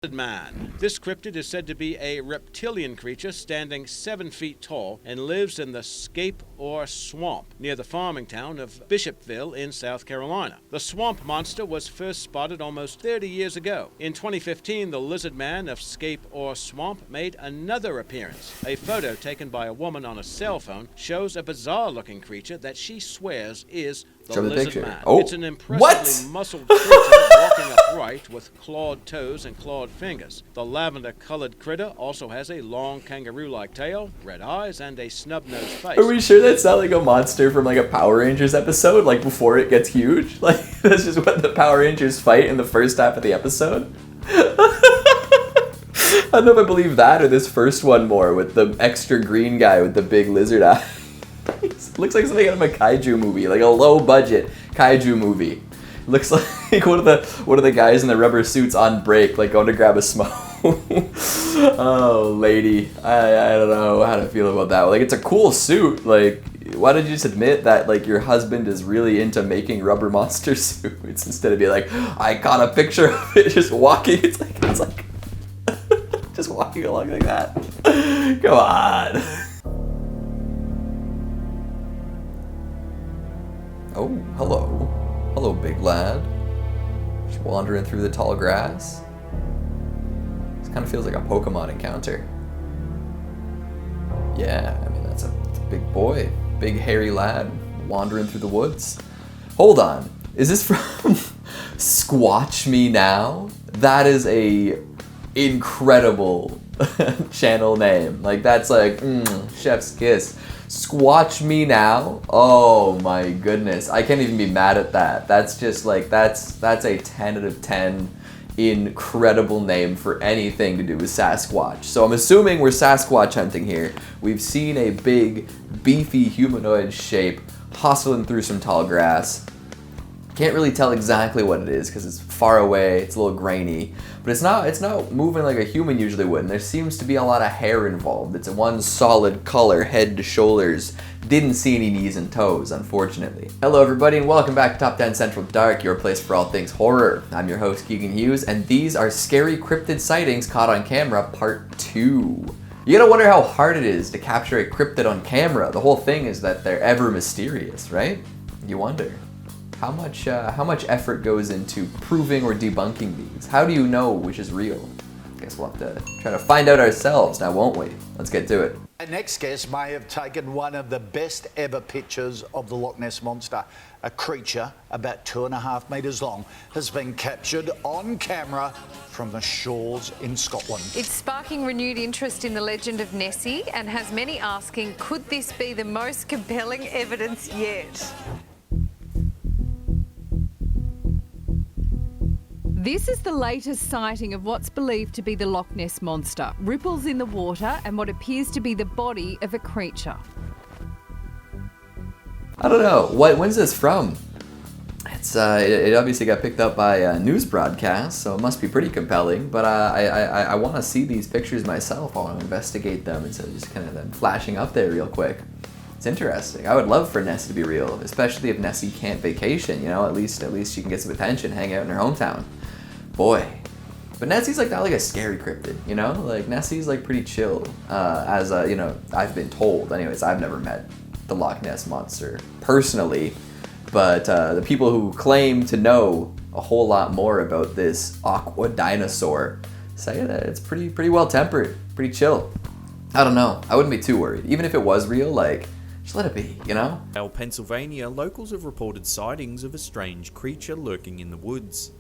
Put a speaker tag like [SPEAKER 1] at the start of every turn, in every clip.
[SPEAKER 1] Man. This cryptid is said to be a reptilian creature standing 7 feet tall and lives in the Scape or swamp near the farming town of Bishopville in South Carolina. The swamp monster was first spotted almost 30 years ago. In 2015, the lizard man of Scape or swamp made another appearance. A photo taken by a woman on a cell phone shows a bizarre-looking creature that she swears is the lizard man.
[SPEAKER 2] Oh.
[SPEAKER 1] It's an impressively muscled creature walking upright with clawed toes and clawed fingers. The lavender-colored critter also has a long kangaroo-like tail, red eyes, and a snub-nosed face.
[SPEAKER 2] Are we sure that's not like a monster from like a Power Rangers episode, like before it gets huge? Like that's just what the Power Rangers fight in the first half of the episode? I don't know if I believe that or this first one more with the extra green guy with the big lizard eye. Looks like something out of a kaiju movie, like a low-budget kaiju movie. Looks like one of the guys in the rubber suits on break, like going to grab a smoke. Oh, lady, I don't know how to feel about that. Like, it's a cool suit. Like, why don't you just admit that like your husband is really into making rubber monster suits instead of being like, I got a picture of it just walking. It's like just walking along like that. Come on. Oh, hello. Hello, big lad. Just wandering through the tall grass. This kind of feels like a Pokemon encounter. Yeah, I mean, that's a big boy. Big hairy lad wandering through the woods. Hold on. Is this from SquatchMe now? That is a incredible channel name. Like, that's like, chef's kiss. SquatchMe now? Oh my goodness. I can't even be mad at that. That's just like, that's a 10 out of 10 incredible name for anything to do with Sasquatch. So I'm assuming we're Sasquatch hunting here. We've seen a big, beefy humanoid shape hustling through some tall grass. Can't really tell exactly what it is because it's far away, it's a little grainy, but it's not moving like a human usually would, and there seems to be a lot of hair involved. It's a one solid color, head to shoulders. Didn't see any knees and toes, unfortunately. Hello everybody and welcome back to Top 10 Central Dark, your place for all things horror. I'm your host Keegan Hughes, and these are Scary Cryptid Sightings Caught on Camera Part 2. You gotta wonder how hard it is to capture a cryptid on camera. The whole thing is that they're ever mysterious, right? You wonder. How much effort goes into proving or debunking these? How do you know which is real? Guess we'll have to try to find out ourselves now, won't we? Let's get to it.
[SPEAKER 3] Our next guest may have taken one of the best ever pictures of the Loch Ness Monster. A creature about 2.5 metres long has been captured on camera from the shores in Scotland.
[SPEAKER 4] It's sparking renewed interest in the legend of Nessie and has many asking, could this be the most compelling evidence yet? This is the latest sighting of what's believed to be the Loch Ness Monster. Ripples in the water and what appears to be the body of a creature.
[SPEAKER 2] I don't know. When's this from? It obviously got picked up by a news broadcast, so it must be pretty compelling. But I want to see these pictures myself. I want to investigate them instead of just kind of them flashing up there real quick. It's interesting. I would love for Nessie to be real, especially if Nessie can't vacation. You know, at least she can get some attention, hang out in her hometown. Boy. But Nessie's like not like a scary cryptid, you know? Like Nessie's like pretty chill, you know, I've been told. Anyways, I've never met the Loch Ness Monster personally, but the people who claim to know a whole lot more about this aqua dinosaur say that it's pretty well tempered, pretty chill. I don't know. I wouldn't be too worried. Even if it was real, like, just let it be, you know?
[SPEAKER 5] In Pennsylvania, locals have reported sightings of a strange creature lurking in the woods.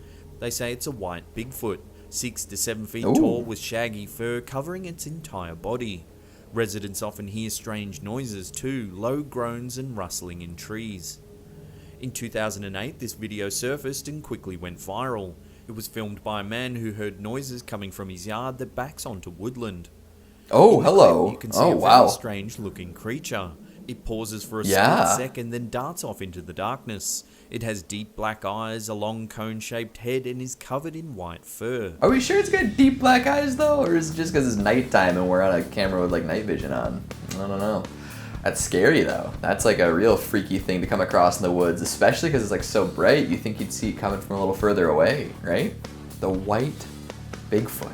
[SPEAKER 5] They say it's a white Bigfoot, 6 to 7 feet tall with shaggy fur covering its entire body. Residents often hear strange noises too, low groans and rustling in trees. In 2008, this video surfaced and quickly went viral. It was filmed by a man who heard noises coming from his yard that backs onto woodland.
[SPEAKER 2] Oh, hello.
[SPEAKER 5] You can see a very strange looking creature. It pauses for a split second, then darts off into the darkness. It has deep black eyes, a long cone-shaped head, and is covered in white fur.
[SPEAKER 2] Are we sure it's got deep black eyes, though? Or is it just because it's nighttime and we're on a camera with, like, night vision on? I don't know. That's scary, though. That's, like, a real freaky thing to come across in the woods, especially because it's, like, so bright. You think you'd see it coming from a little further away, right? The white Bigfoot.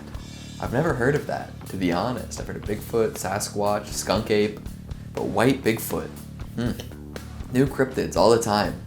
[SPEAKER 2] I've never heard of that, to be honest. I've heard of Bigfoot, Sasquatch, Skunk Ape, but white Bigfoot. New cryptids all the time.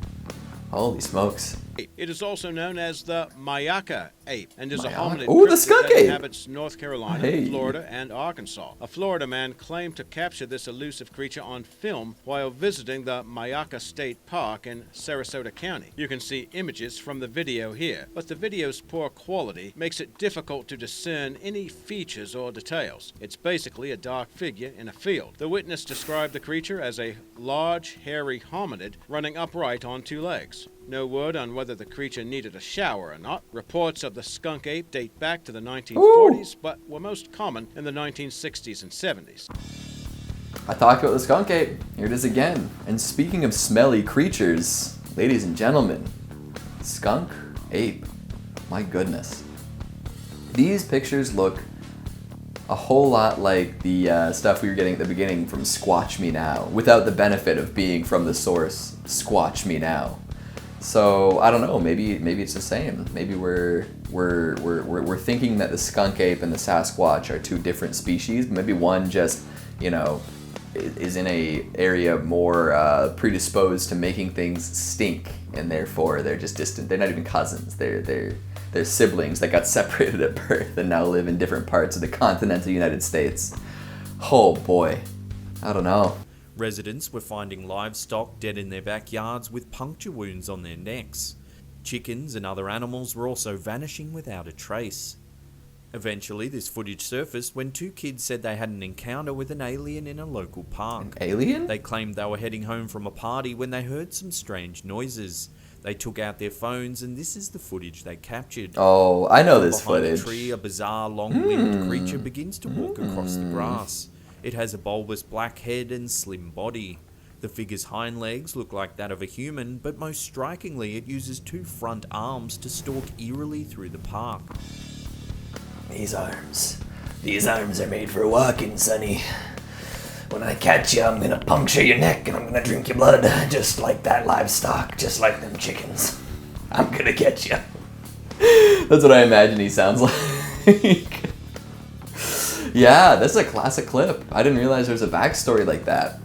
[SPEAKER 2] Holy smokes.
[SPEAKER 1] It is also known as the Mayaka ape and is a
[SPEAKER 2] Mayaka?
[SPEAKER 1] hominid
[SPEAKER 2] Ooh, the
[SPEAKER 1] cryptid
[SPEAKER 2] skunk
[SPEAKER 1] that
[SPEAKER 2] ape!
[SPEAKER 1] inhabits North Carolina,
[SPEAKER 2] Hey.
[SPEAKER 1] Florida, and Arkansas. A Florida man claimed to capture this elusive creature on film while visiting the Mayaka State Park in Sarasota County. You can see images from the video here, but the video's poor quality makes it difficult to discern any features or details. It's basically a dark figure in a field. The witness described the creature as a large, hairy hominid running upright on two legs. No word on whether the creature needed a shower or not. Reports of the skunk ape date back to the 1940s, but were most common in the 1960s and 70s.
[SPEAKER 2] I talked about the skunk ape. Here it is again. And speaking of smelly creatures, ladies and gentlemen, skunk ape. My goodness. These pictures look a whole lot like the stuff we were getting at the beginning from SquatchMe Now, without the benefit of being from the source SquatchMe Now. So I don't know. Maybe it's the same. Maybe we're thinking that the skunk ape and the Sasquatch are two different species. Maybe one just, you know, is in a area more predisposed to making things stink, and therefore they're just distant. They're not even cousins. They're siblings that got separated at birth and now live in different parts of the continental United States. Oh boy, I don't know.
[SPEAKER 5] Residents were finding livestock dead in their backyards with puncture wounds on their necks. Chickens and other animals were also vanishing without a trace. Eventually, this footage surfaced when two kids said they had an encounter with an alien in a local park.
[SPEAKER 2] Alien?
[SPEAKER 5] They claimed they were heading home from a party when they heard some strange noises. They took out their phones, and this is the footage they captured.
[SPEAKER 2] Oh, I know this
[SPEAKER 5] Behind
[SPEAKER 2] footage.
[SPEAKER 5] a tree, a bizarre, long-limbed creature begins to walk across the grass. It has a bulbous black head and slim body. The figure's hind legs look like that of a human, but most strikingly, it uses two front arms to stalk eerily through the park.
[SPEAKER 6] These arms are made for walking, sonny. When I catch you, I'm gonna puncture your neck and I'm gonna drink your blood, just like that livestock, just like them chickens. I'm gonna get you.
[SPEAKER 2] That's what I imagine he sounds like. Yeah, this is a classic clip. I didn't realize there was a backstory like that.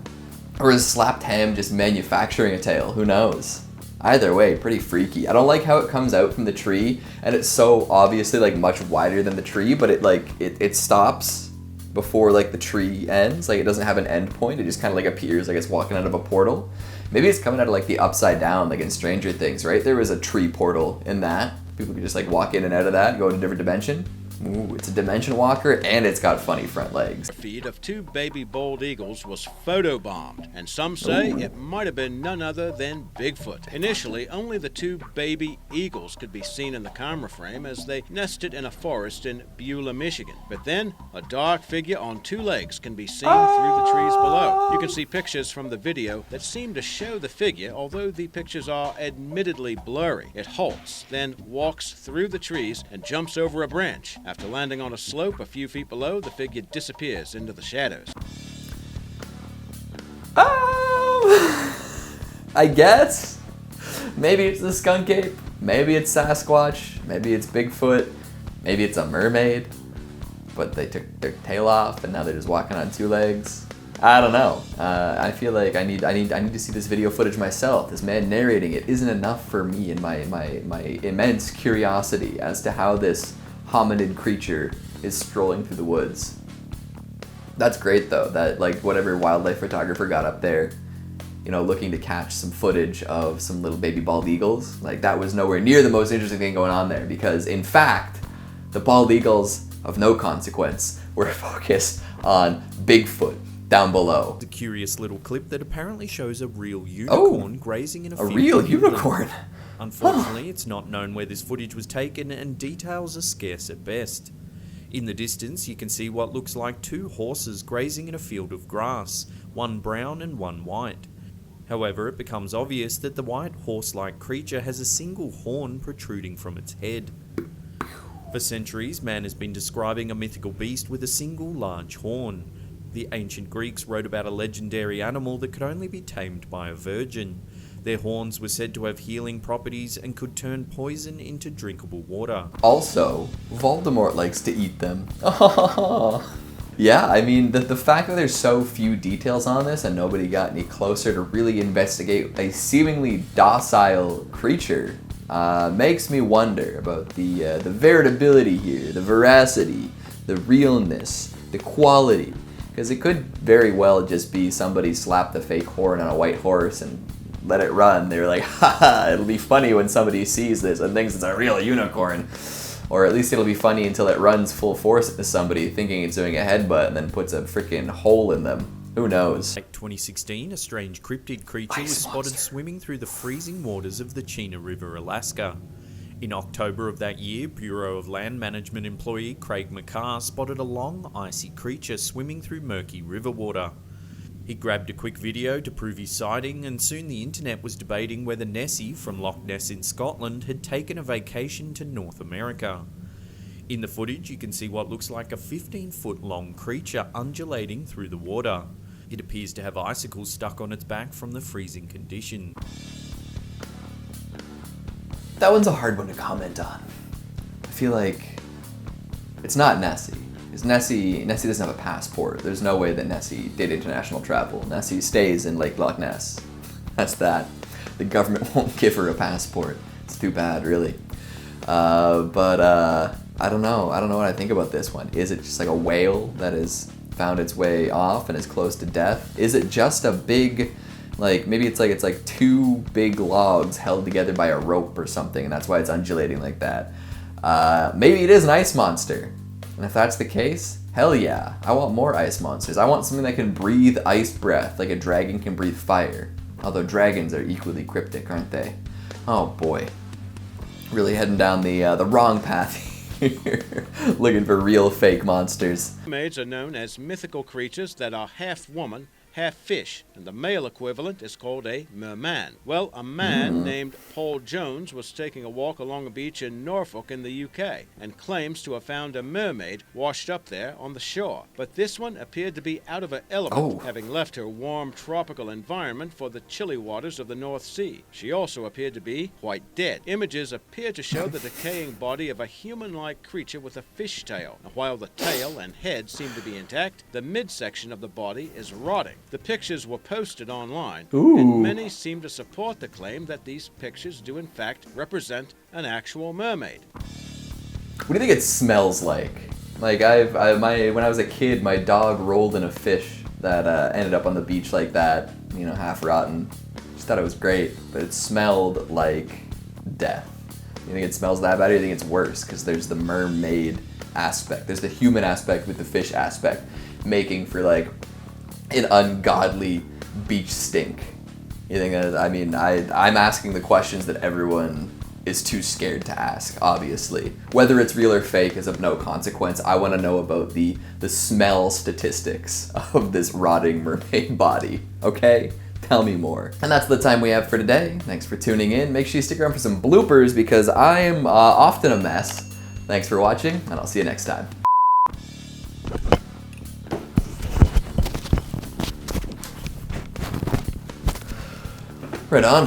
[SPEAKER 2] Or is Slapped Ham just manufacturing a tale? Who knows? Either way, pretty freaky. I don't like how it comes out from the tree, and it's so obviously like much wider than the tree, but it stops before like the tree ends. Like it doesn't have an end point. It just kind of like appears like it's walking out of a portal. Maybe it's coming out of like the upside down, like in Stranger Things, right? There was a tree portal in that. People could just like walk in and out of that, go to a different dimension. Ooh, it's a dimension walker, and it's got funny front legs.
[SPEAKER 1] Feed of two baby bald eagles was photobombed, and some say it might have been none other than Bigfoot. Initially, only the two baby eagles could be seen in the camera frame as they nested in a forest in Beulah, Michigan. But then, a dark figure on two legs can be seen through the trees below. You can see pictures from the video that seem to show the figure, although the pictures are admittedly blurry. It halts, then walks through the trees and jumps over a branch. After landing on a slope a few feet below, the figure disappears into the shadows.
[SPEAKER 2] I guess. Maybe it's the skunk ape. Maybe it's Sasquatch. Maybe it's Bigfoot. Maybe it's a mermaid. But they took their tail off and now they're just walking on two legs. I don't know. I feel like I need to see this video footage myself. This man narrating it isn't enough for me and my immense curiosity as to how this hominid creature is strolling through the woods. That's great though, that like whatever wildlife photographer got up there, you know, looking to catch some footage of some little baby bald eagles, like that was nowhere near the most interesting thing going on there, because in fact, the bald eagles of no consequence were focused on Bigfoot down below.
[SPEAKER 5] It's a curious little clip that apparently shows a real unicorn grazing in a field.
[SPEAKER 2] A real
[SPEAKER 5] in England.
[SPEAKER 2] unicorn?
[SPEAKER 5] Unfortunately, it's not known where this footage was taken, and details are scarce at best. In the distance, you can see what looks like two horses grazing in a field of grass, one brown and one white. However, it becomes obvious that the white horse-like creature has a single horn protruding from its head. For centuries, man has been describing a mythical beast with a single large horn. The ancient Greeks wrote about a legendary animal that could only be tamed by a virgin. Their horns were said to have healing properties and could turn poison into drinkable water.
[SPEAKER 2] Also, Voldemort likes to eat them. Yeah, I mean, the fact that there's so few details on this and nobody got any closer to really investigate a seemingly docile creature makes me wonder about the veritability here, the veracity, the realness, the quality. Because it could very well just be somebody slapped the fake horn on a white horse and let it run. They were like, haha, it'll be funny when somebody sees this and thinks it's a real unicorn. Or at least it'll be funny until it runs full force into somebody thinking it's doing a headbutt and then puts a freaking hole in them. Who knows?
[SPEAKER 5] Like 2016, a strange cryptid creature was spotted swimming through the freezing waters of the Chena River, Alaska. In October of that year, Bureau of Land Management employee Craig McCarr spotted a long, icy creature swimming through murky river water. He grabbed a quick video to prove his sighting, and soon the internet was debating whether Nessie from Loch Ness in Scotland had taken a vacation to North America. In the footage, you can see what looks like a 15-foot long creature undulating through the water. It appears to have icicles stuck on its back from the freezing condition.
[SPEAKER 2] That one's a hard one to comment on. I feel like it's not Nessie. Because Nessie doesn't have a passport. There's no way that Nessie did international travel. Nessie stays in Lake Loch Ness. That's that. The government won't give her a passport. It's too bad, really. But I don't know. I don't know what I think about this one. Is it just like a whale that has found its way off and is close to death? Is it just a big, like, maybe it's like two big logs held together by a rope or something, and that's why it's undulating like that? Maybe it is an ice monster. And if that's the case, hell yeah, I want more ice monsters. I want something that can breathe ice breath like a dragon can breathe fire. Although dragons are equally cryptic, aren't they? Oh boy. Really heading down the wrong path here. Looking for real fake monsters.
[SPEAKER 1] Mermaids are known as mythical creatures that are half woman, half fish, and the male equivalent is called a merman. Well, a man named Paul Jones was taking a walk along a beach in Norfolk in the UK and claims to have found a mermaid washed up there on the shore. But this one appeared to be out of her element, having left her warm tropical environment for the chilly waters of the North Sea. She also appeared to be quite dead. Images appear to show the decaying body of a human-like creature with a fish tail. Now, while the tail and head seem to be intact, the midsection of the body is rotting. The pictures were posted online, and many seem to support the claim that these pictures do in fact represent an actual mermaid.
[SPEAKER 2] What do you think it smells like? Like when I was a kid, my dog rolled in a fish that ended up on the beach like that, you know, half rotten. Just thought it was great, but it smelled like death. You think it smells that bad, or do you think it's worse? Because there's the mermaid aspect, there's the human aspect with the fish aspect, making for like an ungodly beach stink. You think that, I mean, I'm asking the questions that everyone is too scared to ask, obviously. Whether it's real or fake is of no consequence. I want to know about the smell statistics of this rotting mermaid body, okay? Tell me more. And that's the time we have for today. Thanks for tuning in. Make sure you stick around for some bloopers because I am often a mess. Thanks for watching, and I'll see you next time. Right on.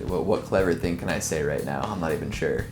[SPEAKER 2] What clever thing can I say right now? I'm not even sure.